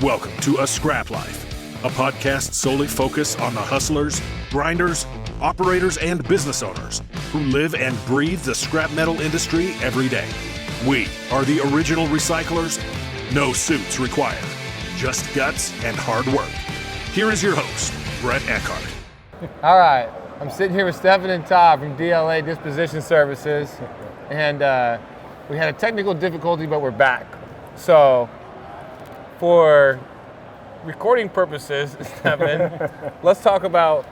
Welcome to A Scrap Life, a podcast solely focused on the hustlers, grinders, operators, and business owners who live and breathe the scrap metal industry every day. We are the original recyclers. No suits required, just guts and hard work. Here is your host, Brett Eckhart. All right, I'm sitting here with Stephen and Todd from DLA Disposition Services, and we had a technical difficulty, but we're back. So, for recording purposes, Stephen, let's talk about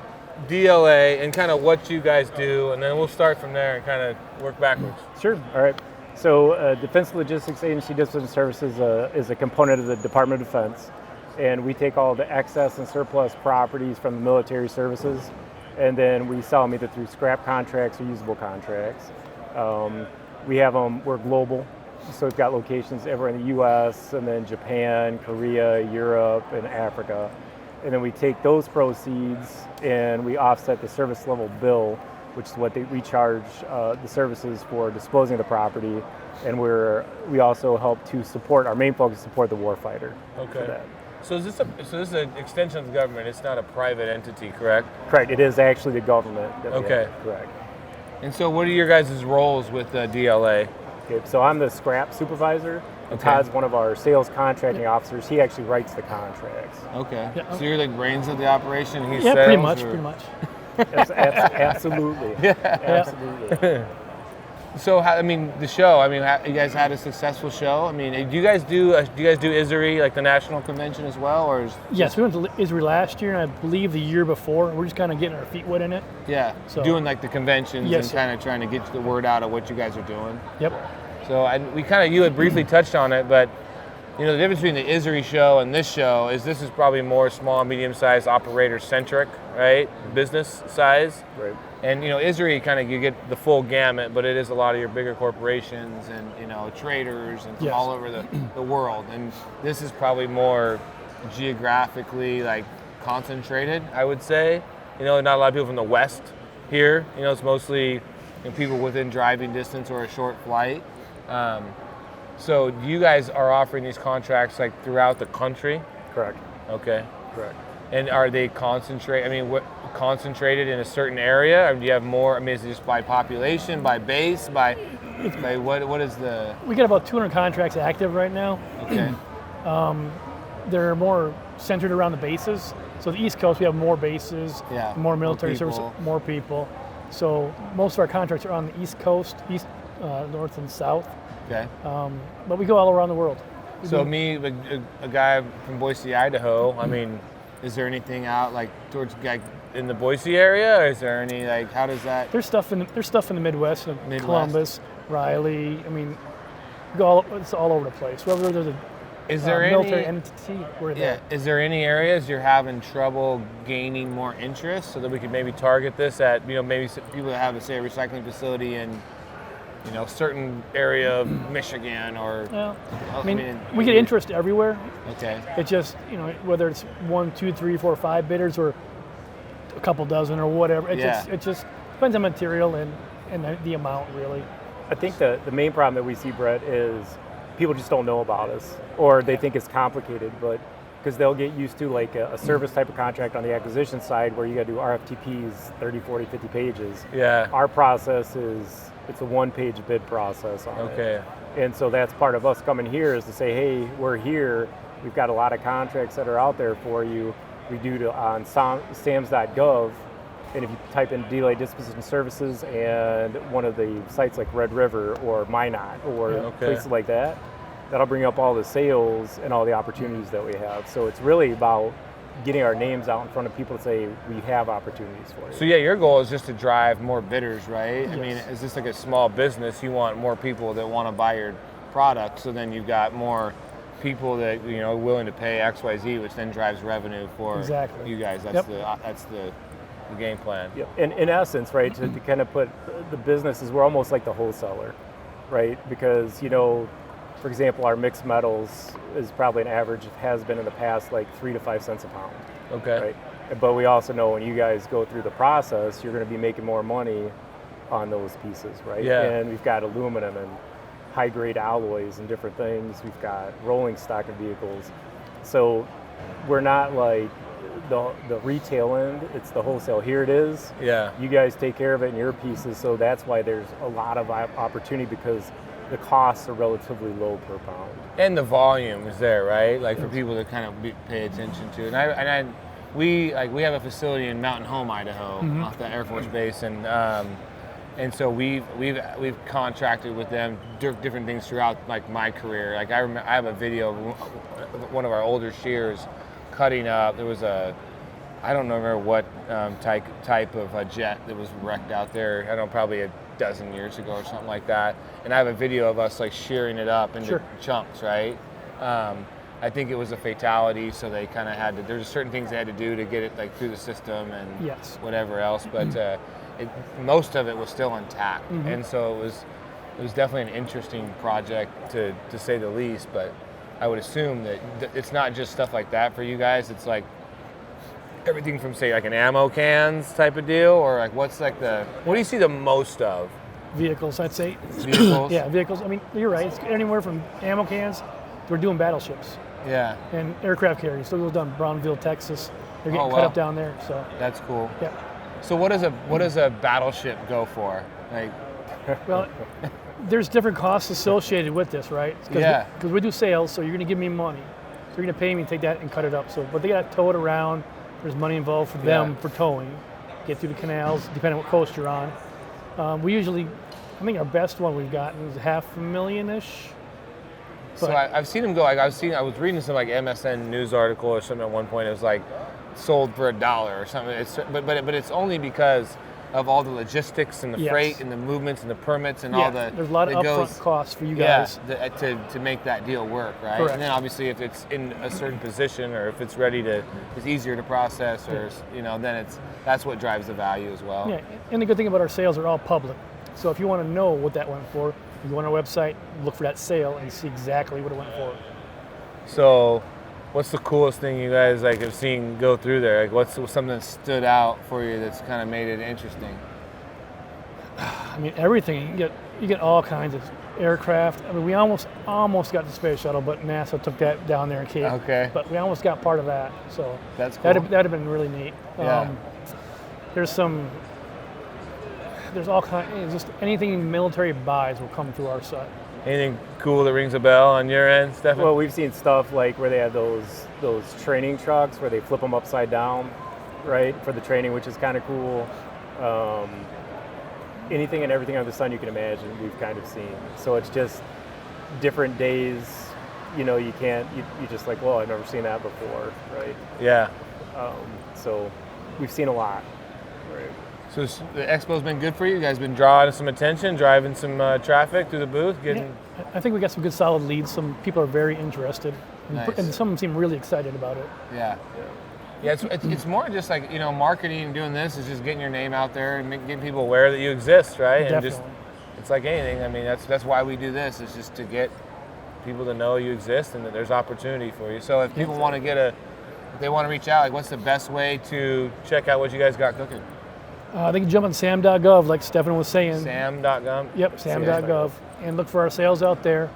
DLA and kind of what you guys do, and then we'll start from there and kind of work backwards. Sure. All right. So Defense Logistics Agency Disposition Services is a component of the Department of Defense, and we take all the excess and surplus properties from the military services, and then we sell them either through scrap contracts or usable contracts. We have them, we're global, so we've got locations everywhere in the U.S., and then Japan, Korea, Europe, and Africa. And then we take those proceeds and we offset the service level bill, which is what we charge the services for disposing of the property. And we also help to support, our main focus is support the warfighter. Okay. For that. So this is an extension of the government. It's not a private entity, correct? Correct. It is actually the government. Okay. Correct. And so what are your guys' roles with DLA? Okay, so I'm the scrap supervisor. And Todd's one of our sales contracting officers. He actually writes the contracts. Okay. Yeah. So you're like brains of the operation. He's Yeah, sales, pretty much. Absolutely. Yeah. Absolutely. So the show. You guys had a successful show. Do you guys do ISRI, like the national convention as well, or? Yes, we went to ISRI last year, and I believe the year before. We're just kind of getting our feet wet in it. Yeah. So, doing like the conventions yes, and kind of trying to get the word out of what you guys are doing. Yep. So you had briefly touched on it, but the difference between the ISRI show and this show is this is probably more small, medium-sized operator-centric, right? Business size. Right. And ISRI kind of you get the full gamut, but it is a lot of your bigger corporations and traders and from Yes. all over the world. And this is probably more geographically like concentrated, I would say. Not a lot of people from the West here. It's mostly people within driving distance or a short flight. So you guys are offering these contracts like throughout the country? Correct. Okay. Correct. And are they concentrated in a certain area? Or do you have more? Is it just by population, by base, by what is the? We got about 200 contracts active right now. Okay. They're more centered around the bases. So the East Coast, we have more bases, Yeah, more military more service, people. more people. So most of our contracts are on the East Coast, North and South. Okay. But we go all around the world. So a guy from Boise, Idaho. Is there anything out like towards in the Boise area, or is there any how does that? There's stuff in the Midwest, Columbus, Riley. It's all over the place. Wherever there's a Is there military any? entity, we're Yeah. there. Is there any areas you're having trouble gaining more interest, so that we could maybe target this at maybe people that have a recycling facility in certain area of Michigan or? Well, we get interest everywhere. Okay. It just, whether it's 1, 2, 3, 4, 5 bidders or a couple dozen or whatever. It just depends on material and the amount, really. I think the main problem that we see, Brett, is people just don't know about us, or they think it's complicated, but because they'll get used to like a service type of contract on the acquisition side where you got to do RFTPs, 30, 40, 50 pages. Yeah. Our process it's a one-page bid process on it. Okay. And so that's part of us coming here is to say, hey, we're here. We've got a lot of contracts that are out there for you. We do on SAMS.gov, and if you type in DLA Disposition Services and one of the sites like Red River or Minot or places like that, that'll bring up all the sales and all the opportunities that we have. So it's really about getting our names out in front of people to say we have opportunities for you. So your goal is just to drive more bidders, right? Yes. Is this like a small business? You want more people that want to buy your product, so then you've got more people that willing to pay XYZ, which then drives revenue for Exactly. you guys. That's the game plan. Yep. And in essence, right, to kind of put the businesses, we're almost like the wholesaler, right? Because for example, our mixed metals is probably an average, has been in the past, like 3 to 5 cents a pound. Okay. Right? But we also know when you guys go through the process, you're going to be making more money on those pieces, right? Yeah. And we've got aluminum and high-grade alloys and different things. We've got rolling stock of vehicles. So we're not like the retail end, it's the wholesale. Here it is. Yeah. You guys take care of it in your pieces, so that's why there's a lot of opportunity because the costs are relatively low per pound. And the volume is there, right? Like for people to kind of pay attention to. And we have a facility in Mountain Home, Idaho, off the Air Force Base, and so we've contracted with them different things throughout like my career. Like I have a video of one of our older shears cutting up. There was I don't remember what type of a jet that was wrecked out there. I don't know, probably a dozen years ago or something like that. And I have a video of us like shearing it up into chunks, right? I think it was a fatality, so they kind of had to. There's certain things they had to do to get it like through the system and whatever else. But most of it was still intact, and so it was definitely an interesting project to say the least. But I would assume that it's not just stuff like that for you guys. It's like everything from say like an ammo cans type of deal, or like what do you see the most of? Vehicles, I'd say. Vehicles? Yeah, vehicles. I mean, you're right. It's anywhere from ammo cans. We're doing battleships. Yeah. And aircraft carriers. So it was done Brownville, Texas. They're getting cut up down there. So that's cool. Yeah. So what does a battleship go for? Like, well, there's different costs associated with this, right? Because we do sales, so you're going to give me money. So you're going to pay me and take that and cut it up. So, but they got to tow it around. There's money involved for them for towing. Get through the canals, depending on what coast you're on. We usually, I think our best one we've gotten is $500,000-ish. So I've seen them go. Like I was reading some like MSN news article or something at one point. It was like sold for $1 or something. But it's only because of all the logistics and the freight and the movements and the permits and all the. There's a lot of upfront costs for you guys. Yeah, to make that deal work, right? Correct. And then obviously if it's in a certain position or if it's ready to, it's easier to process or then that's what drives the value as well. Yeah, and the good thing about our sales are all public. So if you want to know what that went for, you go on our website, look for that sale, and see exactly what it went for. So, what's the coolest thing you guys like have seen go through there? Like, what's something that stood out for you that's kind of made it interesting? I mean, everything. You get all kinds of aircraft. I mean, we almost got the space shuttle, but NASA took that down there in Cape. Okay. But we almost got part of that. So that's cool. That'd have been really neat. Yeah. There's all kinds. Just anything military buys will come through our site. Anything cool that rings a bell on your end, Stephen? Well, we've seen stuff like where they have those training trucks where they flip them upside down, right, for the training, which is kind of cool. Anything and everything under the sun you can imagine, we've kind of seen. So it's just different days. You just like, well, I've never seen that before, right? Yeah. So we've seen a lot. Right. So the expo's been good for you? You guys been drawing some attention, driving some traffic through the booth? I think we got some good solid leads. Some people are very interested, and some of them seem really excited about it. Yeah. Yeah, it's more just like, marketing and doing this is just getting your name out there and getting people aware that you exist, right? Definitely. And just, it's like anything. I mean, that's why we do this, is just to get people to know you exist and that there's opportunity for you. So if people want to if they want to reach out, like what's the best way to check out what you guys got cooking? They can jump on sam.gov, like Stephen was saying. Sam.gov? Yep, sam.gov, and look for our sales out there.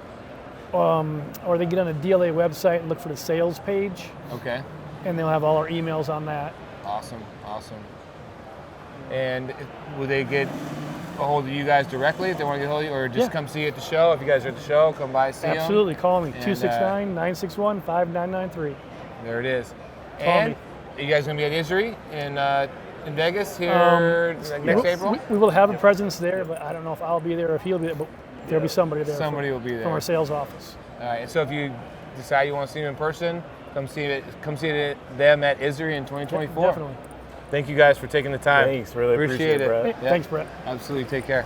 Or they get on the DLA website and look for the sales page. Okay. And they'll have all our emails on that. Awesome. And will they get a hold of you guys directly if they want to get a hold of you, or just come see you at the show? If you guys are at the show, come by, see them. Absolutely, call me, 269-961-5993. There it is. Call me. Are you guys going to be at ISRI in Vegas here next April? We will have a presence there, but I don't know if I'll be there or if he'll be there, but there'll be somebody there. Somebody will be there. From our sales office. All right, so if you decide you want to see them in person, come see them at ISRI in 2024. Definitely. Thank you guys for taking the time. Thanks, really appreciate it, Brett. Hey, thanks, Brett. Absolutely, take care.